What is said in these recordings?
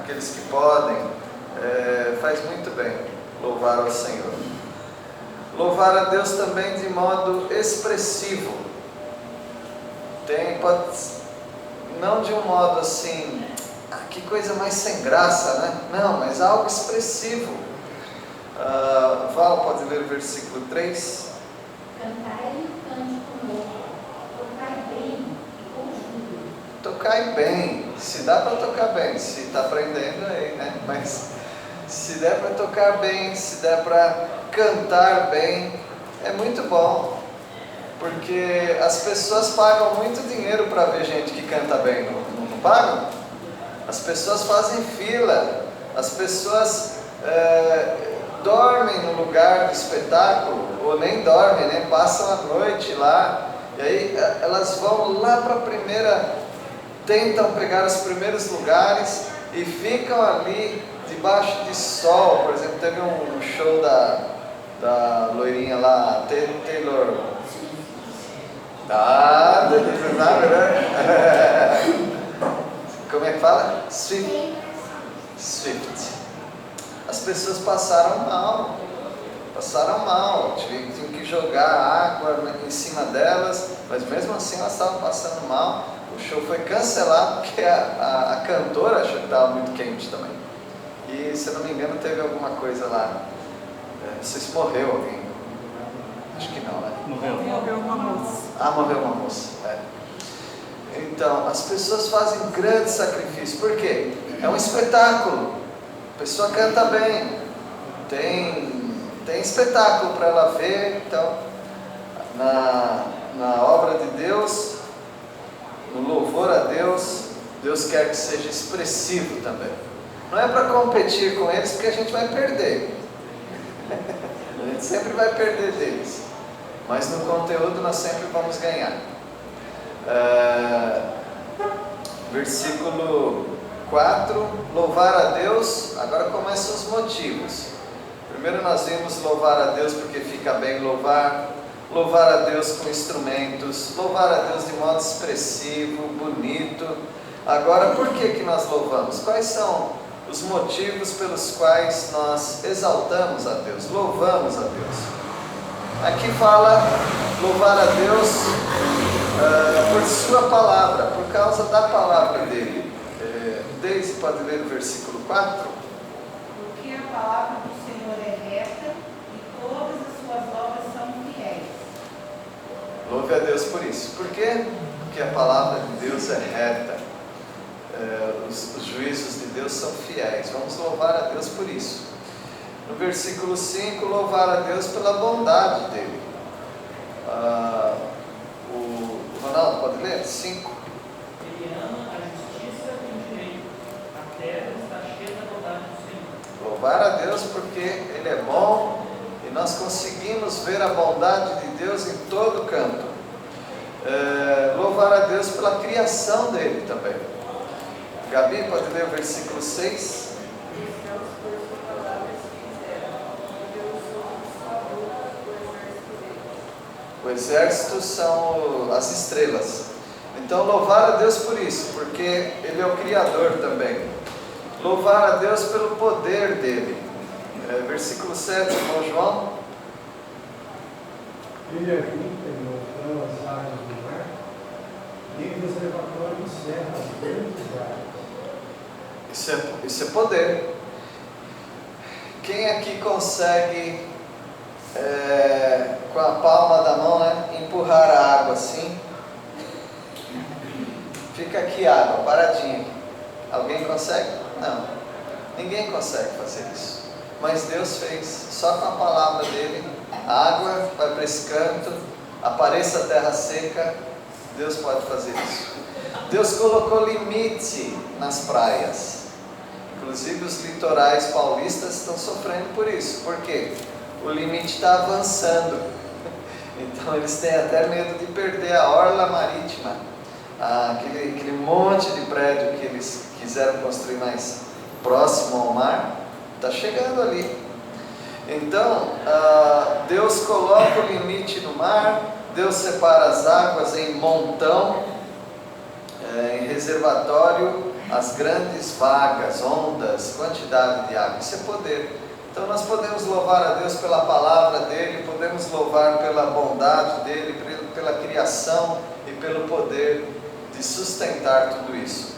aqueles que podem, faz muito bem louvar ao Senhor. Louvar a Deus também de modo expressivo. Não de um modo assim, que coisa mais sem graça, né? Não, mas algo expressivo. Val, pode ler o versículo 3? Cantai-lhe cântico novo, tocai bem e com júbilo. Tocai bem, se dá para tocar bem, se está aprendendo aí, né? Mas se der para tocar bem, se der para cantar bem, é muito bom, porque as pessoas pagam muito dinheiro para ver gente que canta bem, não pagam? As pessoas fazem fila, as pessoas dormem no lugar do espetáculo, ou nem dormem, né? Passam a noite lá, e aí elas vão lá para a primeira, tentam pegar os primeiros lugares e ficam ali debaixo de sol. Por exemplo, teve um show da loirinha lá, Taylor. Sabe, né? Como é que fala? Swift. As pessoas passaram mal, tinham que jogar água em cima delas, mas mesmo assim elas estavam passando mal. O show foi cancelado porque a cantora achou que estava muito quente também. E, se eu não me engano, teve alguma coisa lá. Não sei se morreu alguém. Acho que não, né? Morreu uma moça. Morreu uma moça. Então, as pessoas fazem grande sacrifício. Por quê? É um espetáculo. A pessoa canta bem. Tem espetáculo para ela ver. Então, na obra de Deus, no louvor a Deus, Deus quer que seja expressivo também. Não é para competir com eles, porque a gente vai perder. A gente sempre vai perder deles. Mas no conteúdo nós sempre vamos ganhar. Versículo 4, louvar a Deus. Agora começam os motivos. Primeiro nós vimos louvar a Deus porque fica bem louvar a Deus com instrumentos, louvar a Deus de modo expressivo, bonito. Agora, por que nós louvamos? Quais são os motivos pelos quais nós exaltamos a Deus, louvamos a Deus? Aqui fala louvar a Deus por sua palavra, por causa da palavra dele. Deise, pode ler o versículo 4? Porque a palavra do Senhor é reta e todas as suas obras são fiéis. Louve a Deus por isso. Por quê? Porque a palavra de Deus é reta. Os juízos de Deus são fiéis. Vamos louvar a Deus por isso. No versículo 5, louvar a Deus pela bondade dele. O Ronaldo, pode ler? 5. Ele ama a justiça e o direito. A terra está cheia da bondade do Senhor. Louvar a Deus porque Ele é bom e nós conseguimos ver a bondade de Deus em todo canto. Louvar a Deus pela criação dele também. Gabi, pode ler o versículo 6? O exército são as estrelas. Então louvar a Deus por isso, porque Ele é o Criador também. Louvar a Deus pelo poder dele. Versículo 7, irmão João. Ele agita e mostrou as águas do mar, e ele os levantou no céu, as grandes águas. Isso é poder. Quem aqui consegue, com a palma da mão, né, empurrar a água assim? Fica aqui a água, paradinha aqui. Alguém consegue? Não. Ninguém consegue fazer isso. Mas Deus fez, só com a palavra dele. A água vai para esse canto, apareça a terra seca. Deus pode fazer isso. Deus colocou limite nas praias. Inclusive os litorais paulistas estão sofrendo por isso. Por quê? O limite está avançando. Então eles têm até medo de perder a orla marítima. Aquele monte de prédio que eles quiseram construir mais próximo ao mar, está chegando ali. Então, Deus coloca o limite no mar, Deus separa as águas em montão, em reservatório, as grandes vagas, ondas, quantidade de água. Isso é poder. Então nós podemos louvar a Deus pela palavra dEle, podemos louvar pela bondade dEle, pela criação e pelo poder de sustentar tudo isso.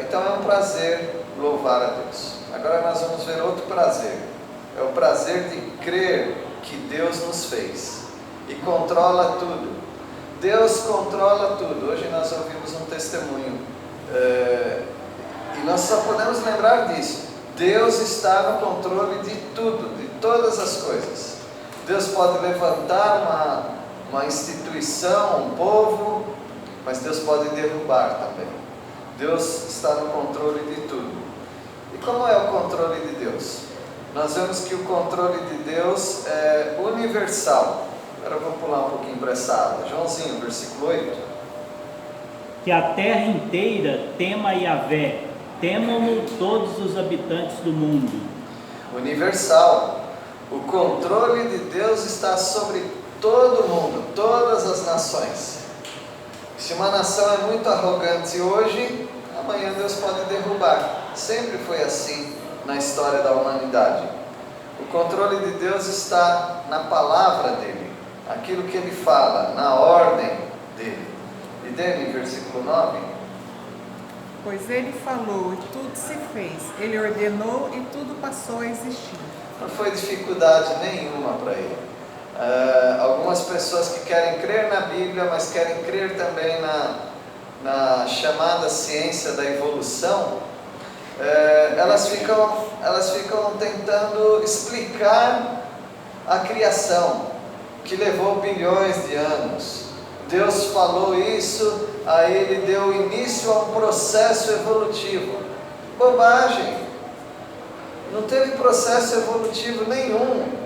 Então é um prazer louvar a Deus. Agora nós vamos ver outro prazer. É o prazer de crer que Deus nos fez e controla tudo. Deus controla tudo. Hoje nós ouvimos um testemunho e nós só podemos lembrar disso. Deus está no controle de tudo, de todas as coisas. Deus pode levantar uma instituição, um povo, mas Deus pode derrubar também. Deus está no controle de tudo. E como é o controle de Deus? Nós vemos que o controle de Deus é universal. Agora eu vou pular um pouquinho para essa aula. Joãozinho, versículo 8. Que a terra inteira tema Yahvé, temam-no todos os habitantes do mundo. Universal. O controle de Deus está sobre todo mundo, todas as nações. Se uma nação é muito arrogante hoje, amanhã Deus pode derrubar. Sempre foi assim na história da humanidade. O controle de Deus está na palavra dele, aquilo que ele fala, na ordem dele. E dele, versículo 9. Pois ele falou e tudo se fez, ele ordenou e tudo passou a existir. Não foi dificuldade nenhuma para ele. Algumas pessoas que querem crer na Bíblia, mas querem crer também na chamada ciência da evolução, elas ficam tentando explicar a criação, que levou bilhões de anos. Deus falou isso, aí ele deu início a um processo evolutivo. Bobagem! Não teve processo evolutivo nenhum.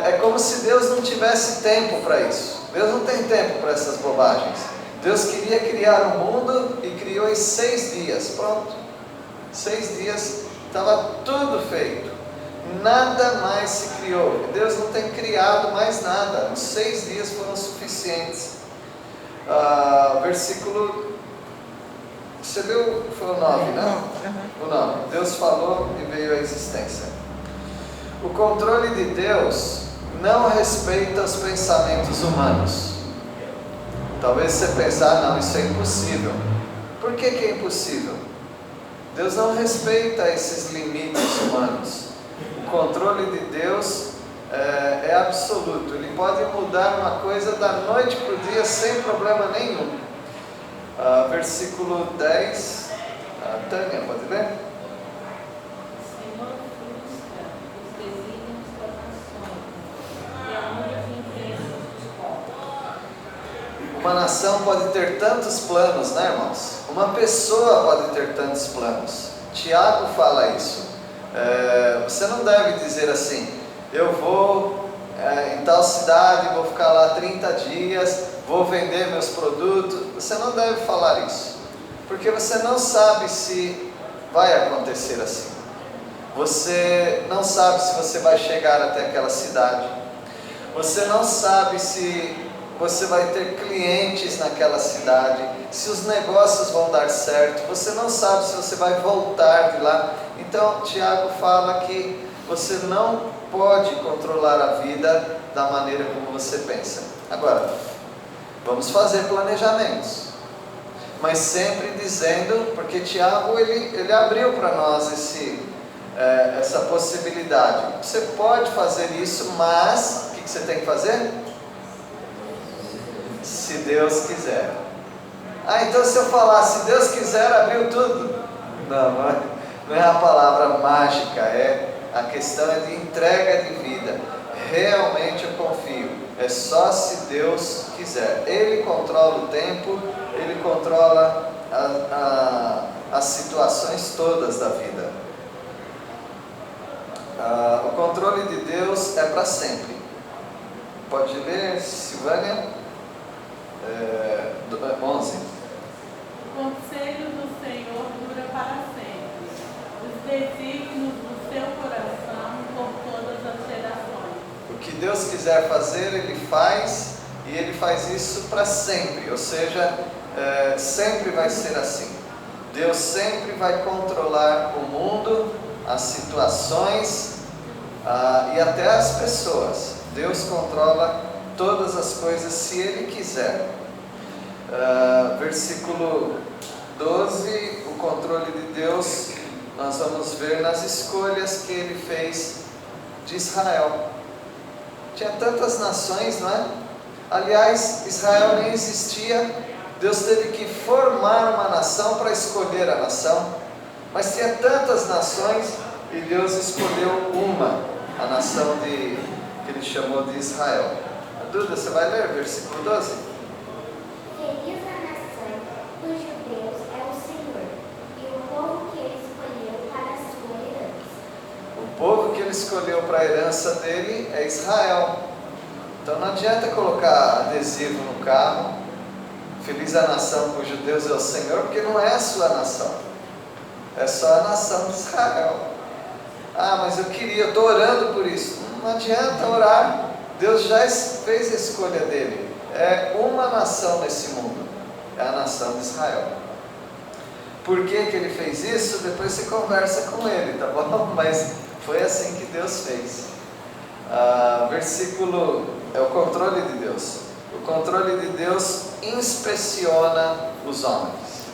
É como se Deus não tivesse tempo para isso. Deus não tem tempo para essas bobagens. Deus queria criar o mundo e criou em 6 dias. Pronto. 6 dias, estava tudo feito. Nada mais se criou. Deus não tem criado mais nada. Os 6 dias foram suficientes. Versículo... Você viu? Foi o 9, né? O 9. Deus falou e veio à existência. O controle de Deus não respeita os pensamentos humanos. Talvez você pense, não, isso é impossível. Por que é impossível? Deus não respeita esses limites humanos. O controle de Deus é absoluto. Ele pode mudar uma coisa da noite para o dia sem problema nenhum. Versículo 10. Tânia, pode ler? O Senhor frustra os desígnios das nações e anula os interesses dos povos. Uma nação pode ter tantos planos, né, irmãos? Uma pessoa pode ter tantos planos. Tiago fala isso. Você não deve dizer assim: eu vou em tal cidade, vou ficar lá 30 dias, vou vender meus produtos. Você não deve falar isso, porque você não sabe se vai acontecer assim. Você não sabe se você vai chegar até aquela cidade. Você não sabe se você vai ter clientes naquela cidade, se os negócios vão dar certo. Você não sabe se você vai voltar de lá. Então Tiago fala que você não pode controlar a vida da maneira como você pensa. Agora, vamos fazer planejamentos, mas sempre dizendo, porque Tiago ele abriu para nós essa possibilidade. Você pode fazer isso, mas o que você tem que fazer? Se Deus quiser. Então se eu falar, se Deus quiser, abriu tudo. Não é a palavra mágica, a questão é de entrega de vida. Realmente eu confio. É só se Deus quiser. Ele controla o tempo, Ele controla as situações todas da vida. O controle de Deus é para sempre. Pode ler, Silvânia? 11. O conselho do Senhor dura para sempre, os desígnios do seu coração por todas as gerações. O que Deus quiser fazer, Ele faz, e Ele faz isso para sempre, ou seja, sempre vai ser assim. Deus sempre vai controlar o mundo, as situações e até as pessoas. Deus controla todas as coisas se Ele quiser. Versículo 12, o controle de Deus, nós vamos ver nas escolhas que Ele fez de Israel. Tinha tantas nações, não é? Aliás, Israel nem existia. Deus teve que formar uma nação para escolher a nação. Mas tinha tantas nações e Deus escolheu uma, a nação que Ele chamou de Israel. Duda, você vai ler versículo 12? Feliz a nação cujo Deus é o Senhor, e o povo que Ele escolheu para a sua herança. O povo que Ele escolheu para a herança dele é Israel. Então não adianta colocar adesivo no carro, feliz a nação cujo Deus é o Senhor, porque não é a sua nação, é só a nação de Israel. Mas eu estou orando por isso. Não adianta orar, Deus já fez a escolha dele. É uma nação nesse mundo, é a nação de Israel. Por que Ele fez isso? Depois você conversa com Ele, tá bom? Mas foi assim que Deus fez. Versículo é o controle de Deus. O controle de Deus inspeciona os homens.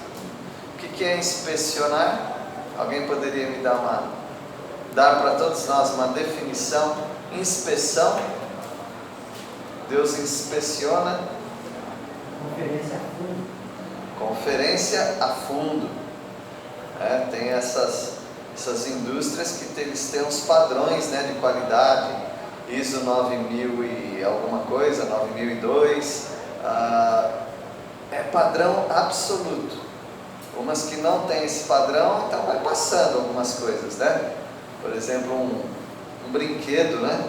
O que é inspecionar? Alguém poderia me dar para todos nós uma definição? Inspeção. Deus inspeciona. Conferência a fundo. Conferência a fundo. Tem essas indústrias que eles têm uns padrões, né, de qualidade. ISO 9000 e alguma coisa, 9002. É padrão absoluto. Umas que não tem esse padrão, então vai passando algumas coisas, né? Por exemplo, um brinquedo, né?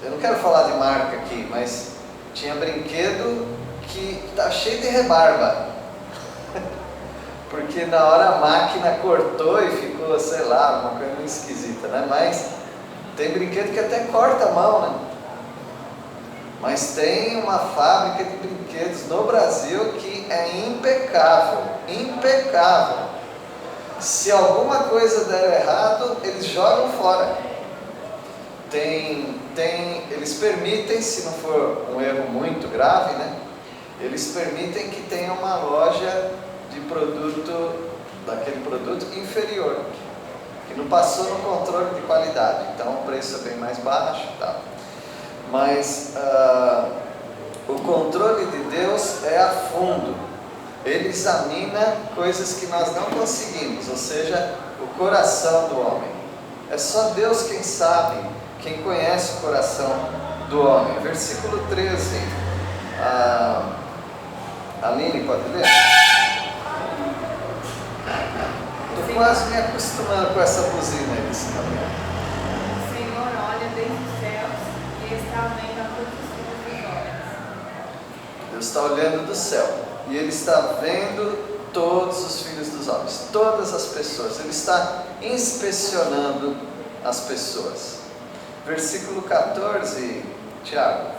Eu não quero falar de marca aqui, mas tinha brinquedo que está cheio de rebarba. Porque na hora a máquina cortou e ficou, sei lá, uma coisa meio esquisita, né? Mas tem brinquedo que até corta a mão, né? Mas tem uma fábrica de brinquedos no Brasil que é impecável, impecável. Se alguma coisa der errado, eles jogam fora. Eles permitem, se não for um erro muito grave, né? Eles permitem que tenha uma loja de daquele produto inferior, que não passou no controle de qualidade, então o preço é bem mais baixo, tá? Mas o controle de Deus é a fundo. Ele examina coisas que nós não conseguimos, ou seja, o coração do homem. É só Deus quem sabe, quem conhece o coração do homem. Versículo 13. Aline, pode ler? Estou quase me acostumando com essa buzina aí desse caminhão. O Senhor olha desde os céus e está vendo a todos os filhos dos homens. Deus está olhando do céu e Ele está vendo todos os filhos dos homens, todas as pessoas. Ele está inspecionando as pessoas. Versículo 14, Tiago.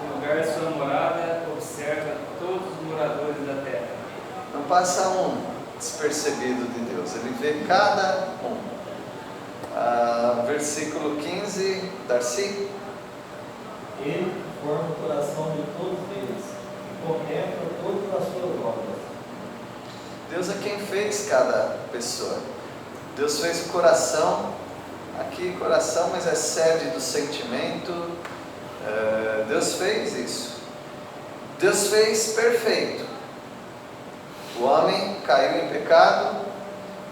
No lugar de sua morada, observa todos os moradores da terra. Não passa um despercebido de Deus, Ele vê cada um. Versículo 15, Darcy. Ele forma o coração de todos eles e contempla todas as suas obras. Deus é quem fez cada pessoa. Deus fez o coração, aqui coração, mas é sede do sentimento. Deus fez isso. Deus fez perfeito. O homem caiu em pecado,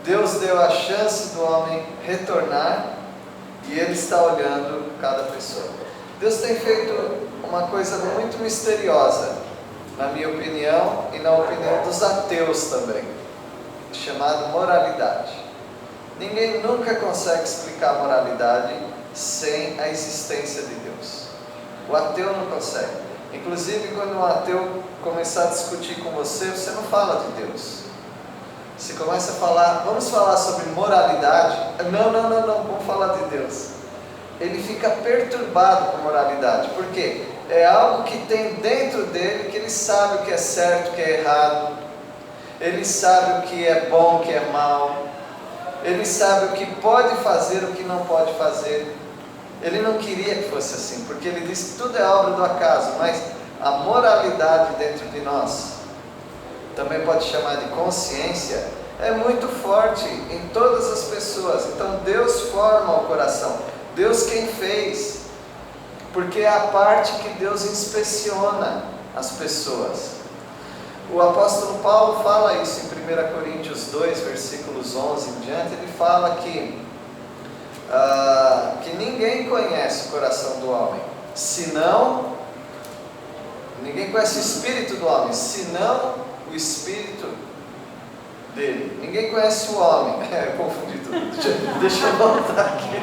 Deus deu a chance do homem retornar e Ele está olhando cada pessoa. Deus tem feito uma coisa muito misteriosa, na minha opinião e na opinião dos ateus também, chamado moralidade. Ninguém nunca consegue explicar a moralidade sem a existência de Deus. O ateu não consegue. Inclusive, quando um ateu começar a discutir com você, você não fala de Deus. Você começa a falar, vamos falar sobre moralidade? Não, vamos falar de Deus. Ele fica perturbado com moralidade. Por quê? É algo que tem dentro dele, que ele sabe o que é certo, o que é errado. Ele sabe o que é bom, o que é mal. Ele sabe o que pode fazer, o que não pode fazer. Ele não queria que fosse assim, porque ele disse que tudo é obra do acaso, mas a moralidade dentro de nós, também pode chamar de consciência, é muito forte em todas as pessoas. Então Deus forma o coração, Deus quem fez, porque é a parte que Deus inspeciona as pessoas. O apóstolo Paulo fala isso em 1 Coríntios 2, versículos 11 em diante. Ele fala que ninguém conhece o coração do homem, senão, ninguém conhece o espírito do homem, senão o espírito dele. Ninguém conhece o homem. Eu confundi tudo. Deixa eu voltar aqui.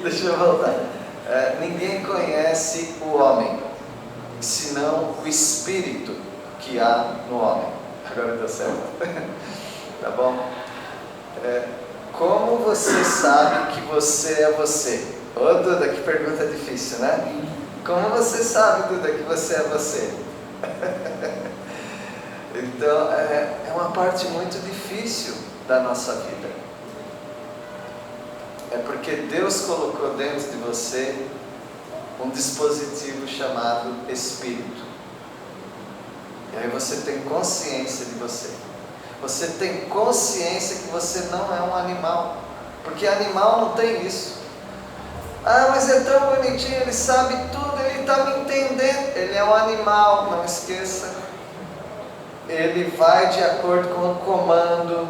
Deixa eu voltar. Ninguém conhece o homem, senão o espírito que há no homem. Agora deu certo. Tá bom? Como você sabe que você é você? Ô Duda, que pergunta difícil, né? Como você sabe, Duda, que você é você? Então, é uma parte muito difícil da nossa vida. É porque Deus colocou dentro de você um dispositivo chamado Espírito. E aí você tem consciência de você. Você tem consciência que você não é um animal. Porque animal não tem isso. Ah, mas é tão bonitinho, ele sabe tudo, ele está me entendendo. Ele é um animal, não esqueça. Ele vai de acordo com o comando,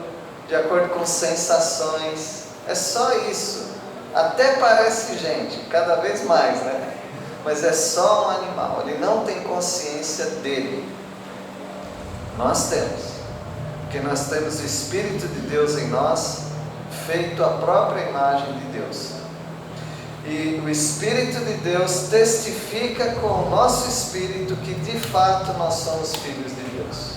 de acordo com sensações. É só isso. Até parece gente, cada vez mais, né? Mas é só um animal, ele não tem consciência dele. Nós temos, porque nós temos o Espírito de Deus em nós, feito a própria imagem de Deus. E o Espírito de Deus testifica com o nosso espírito que de fato nós somos filhos de Deus.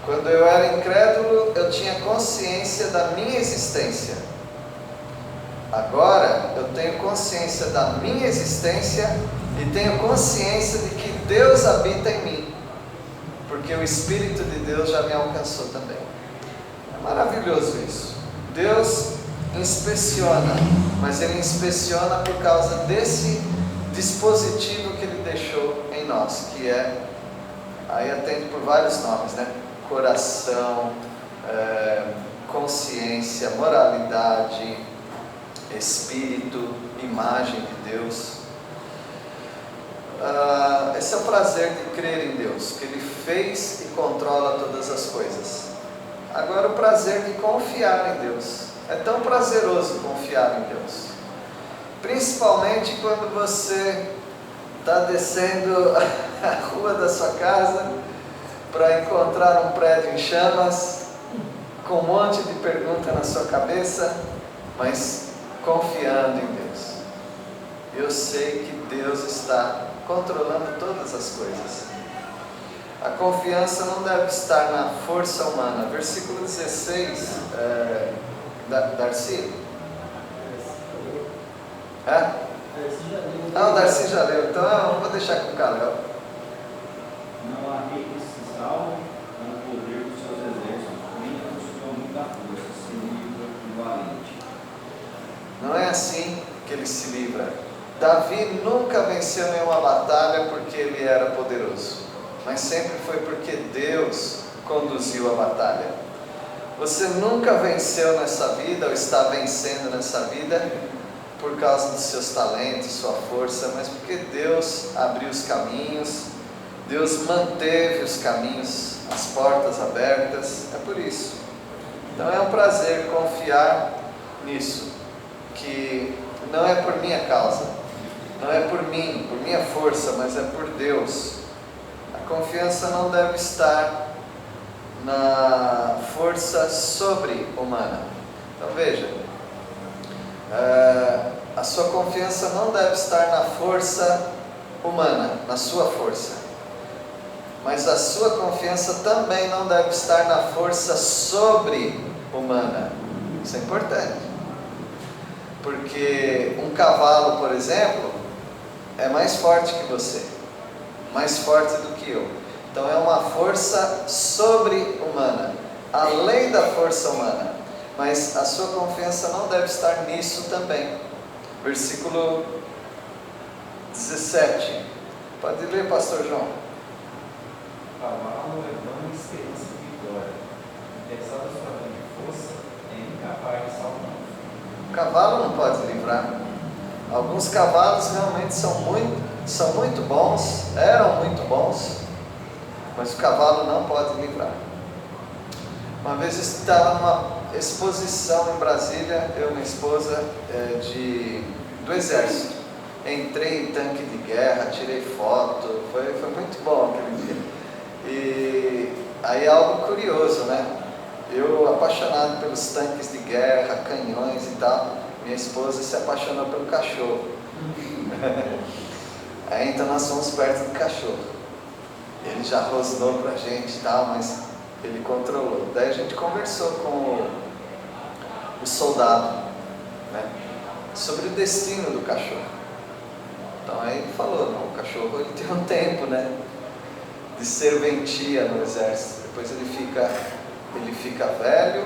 Quando eu era incrédulo, eu tinha consciência da minha existência. Agora eu tenho consciência da minha existência e tenho consciência de que Deus habita em mim, porque o Espírito de Deus já me alcançou também. É maravilhoso isso. Deus inspeciona, mas Ele inspeciona por causa desse dispositivo que Ele deixou em nós, que é, aí atende por vários nomes, né? Coração, consciência, moralidade, Espírito, imagem de Deus. Esse é o prazer de crer em Deus, que Ele fez e controla todas as coisas. Agora o prazer de confiar em Deus. É tão prazeroso confiar em Deus, principalmente quando você está descendo a rua da sua casa para encontrar um prédio em chamas, com um monte de perguntas na sua cabeça, mas confiando em Deus. Eu sei que Deus está controlando todas as coisas. A confiança não deve estar na força humana. Versículo 16, Darcy? O Darcy já leu, então eu vou deixar com o Calel. Não há rei que se salve com o poder dos seus exércitos, nem com muita força, se livra e valente. Não é assim que ele se livra. Davi nunca venceu nenhuma batalha porque ele era poderoso, mas sempre foi porque Deus conduziu a batalha. Você nunca venceu nessa vida, ou está vencendo nessa vida, por causa dos seus talentos, sua força, mas porque Deus abriu os caminhos, Deus manteve os caminhos, as portas abertas, é por isso. Então é um prazer confiar nisso, que não é por minha causa, não é por mim, por minha força, mas é por Deus. A confiança não deve estar na força sobre-humana. Então veja, a sua confiança não deve estar na força humana, na sua força, mas a sua confiança também não deve estar na força sobre-humana. Isso é importante, porque um cavalo, por exemplo, é mais forte que você, mais forte do que eu. Então é uma força sobre-humana, além da força humana. Mas a sua confiança não deve estar nisso também. Versículo 17. Pode ler, pastor João. Cavalo é vã esperança de vitória, apesar da sua grande força, é incapaz de salvar. O cavalo não pode livrar. Alguns cavalos realmente são muito bons, eram muito bons, mas o cavalo não pode livrar. Uma vez eu estava numa exposição em Brasília, eu e minha esposa, do exército. Entrei em tanque de guerra, tirei foto, foi muito bom aquele dia. E aí é algo curioso, né? Eu apaixonado pelos tanques de guerra, canhões e tal, minha esposa se apaixonou pelo cachorro. Aí então nós fomos perto do cachorro. Ele já rosnou pra gente e tal, mas ele controlou. Daí a gente conversou com o soldado, né, sobre o destino do cachorro. Então aí ele falou, não, o cachorro ele tem um tempo, né, de serventia no exército. Depois ele fica velho,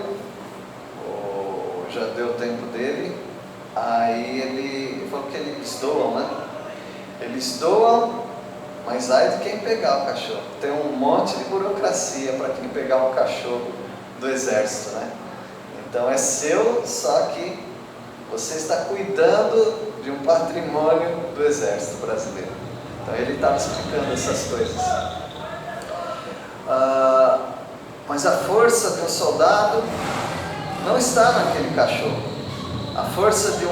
ou já deu o tempo dele. Aí ele falou que eles doam, né? Eles doam, mas ai de quem pegar o cachorro. Tem um monte de burocracia para quem pegar um cachorro do exército, né? Então é seu, só que você está cuidando de um patrimônio do exército brasileiro. Então ele estava explicando essas coisas. Mas a força de um soldado não está naquele cachorro. A força de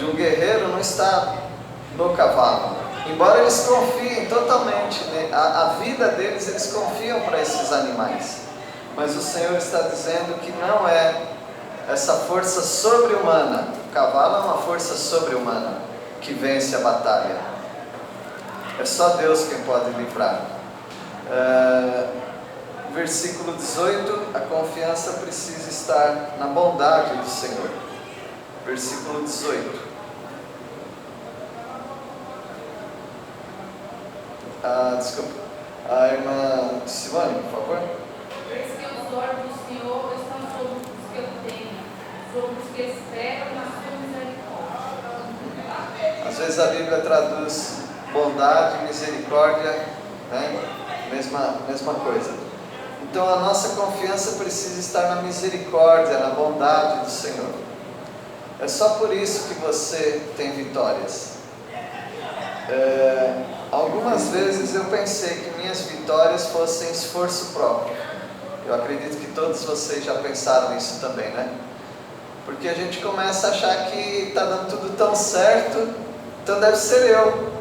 um guerreiro não está no cavalo. Embora eles confiem totalmente, né? A vida deles, eles confiam para esses animais. Mas o Senhor está dizendo que não é essa força sobre-humana. O cavalo é uma força sobre-humana que vence a batalha. É só Deus quem pode livrar. Versículo 18, a confiança precisa estar na bondade do Senhor. Versículo 18. Desculpa. A irmã Simone, por favor. Eis que os olhos do Senhor estão sobre os que o temem, sobre os que esperam na sua misericórdia. Às vezes a Bíblia traduz bondade, misericórdia, né? Mesma coisa. Então a nossa confiança precisa estar na misericórdia, na bondade do Senhor. É só por isso que você tem vitórias. Algumas vezes eu pensei que minhas vitórias fossem esforço próprio. Eu acredito que todos vocês já pensaram nisso também, né? Porque a gente começa a achar que está dando tudo tão certo, então deve ser eu.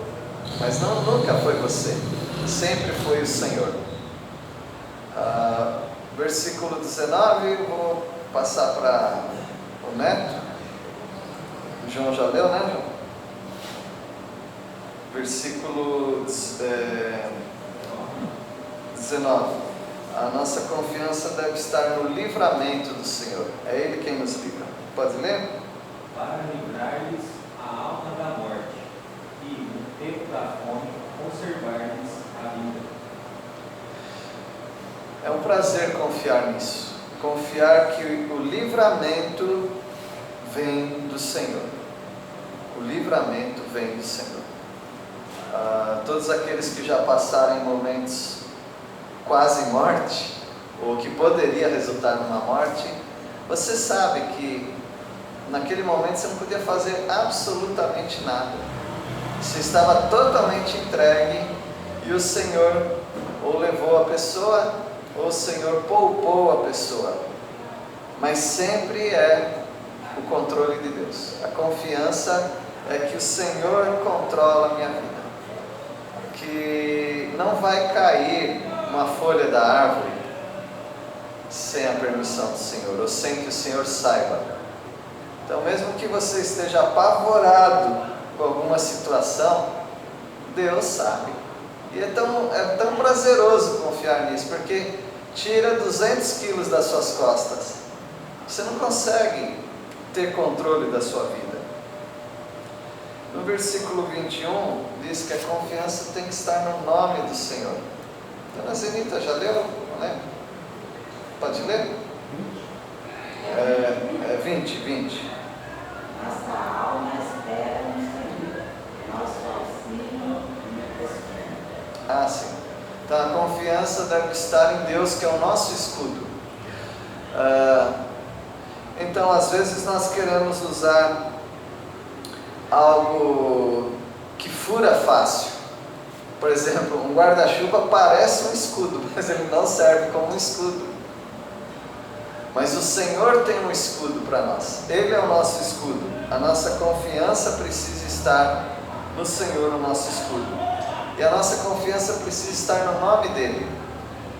Mas não, nunca foi você. Sempre foi o Senhor. Versículo 19, eu vou passar para o Neto. O João já leu, né, João? Versículo 19. A nossa confiança deve estar no livramento do Senhor. É Ele quem nos livra. Pode ler? Para livrar-lhes a alma da morte e, no tempo da fome, conservar-lhes a vida. É um prazer confiar nisso. Confiar que o livramento vem do Senhor. O livramento vem do Senhor. Todos aqueles que já passaram em momentos quase morte, ou que poderia resultar numa morte, você sabe que naquele momento você não podia fazer absolutamente nada. Você estava totalmente entregue e o Senhor ou levou a pessoa, ou o Senhor poupou a pessoa. Mas sempre é o controle de Deus. A confiança é que o Senhor controla a minha vida. Que não vai cair uma folha da árvore sem a permissão do Senhor, ou sem que o Senhor saiba. Então, mesmo que você esteja apavorado com alguma situação, Deus sabe. E é tão prazeroso confiar nisso, porque tira 200 quilos das suas costas. Você não consegue ter controle da sua vida. No versículo 21, diz que a confiança tem que estar no nome do Senhor. Dona Zenita, já leu? Não lembro. Pode ler? 20. Nossa alma espera no Senhor, nosso auxílio e Sim. Então a confiança deve estar em Deus, que é o nosso escudo. Então às vezes nós queremos usar algo que fura fácil. Por exemplo, um guarda-chuva parece um escudo, mas ele não serve como um escudo. Mas o Senhor tem um escudo para nós. Ele é o nosso escudo. A nossa confiança precisa estar no Senhor, no nosso escudo. E a nossa confiança precisa estar no nome dEle.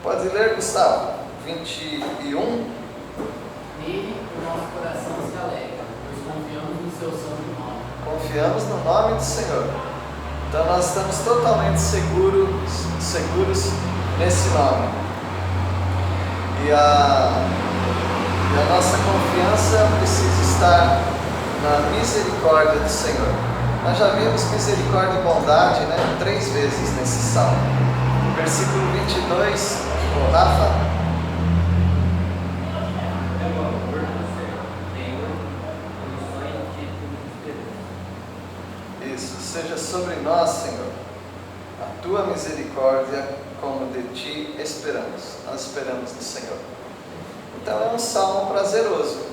Pode ler, Gustavo? 21. Nele o nosso coração se alegra, pois confiamos no seu santo nome. Confiamos no nome do Senhor. Então nós estamos totalmente seguros nesse nome. E a nossa confiança precisa estar na misericórdia do Senhor. Nós já vimos misericórdia e bondade, 3 vezes nesse salmo. Versículo 22, o Rafa. Pelo amor do Senhor, condições de esperança. Isso, seja sobre nós, Senhor, a tua misericórdia, como de ti esperamos. Nós esperamos no Senhor. Então é um salmo prazeroso.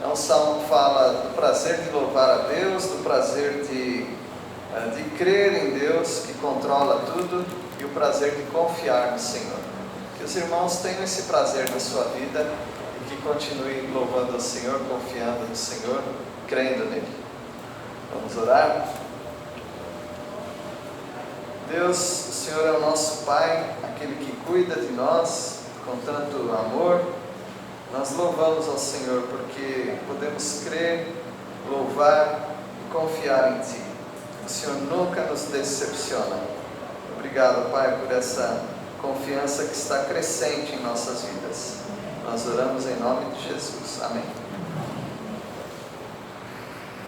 É um salmo que fala do prazer de louvar a Deus, do prazer de crer em Deus, que controla tudo, e o prazer de confiar no Senhor. Que os irmãos tenham esse prazer na sua vida e que continuem louvando ao Senhor, confiando no Senhor, crendo nele. Vamos orar? Deus, o Senhor é o nosso Pai, aquele que cuida de nós com tanto amor. Nós louvamos ao Senhor porque podemos crer, louvar e confiar em Ti. O Senhor nunca nos decepciona. Obrigado, Pai, por essa confiança que está crescente em nossas vidas. Nós oramos em nome de Jesus. Amém.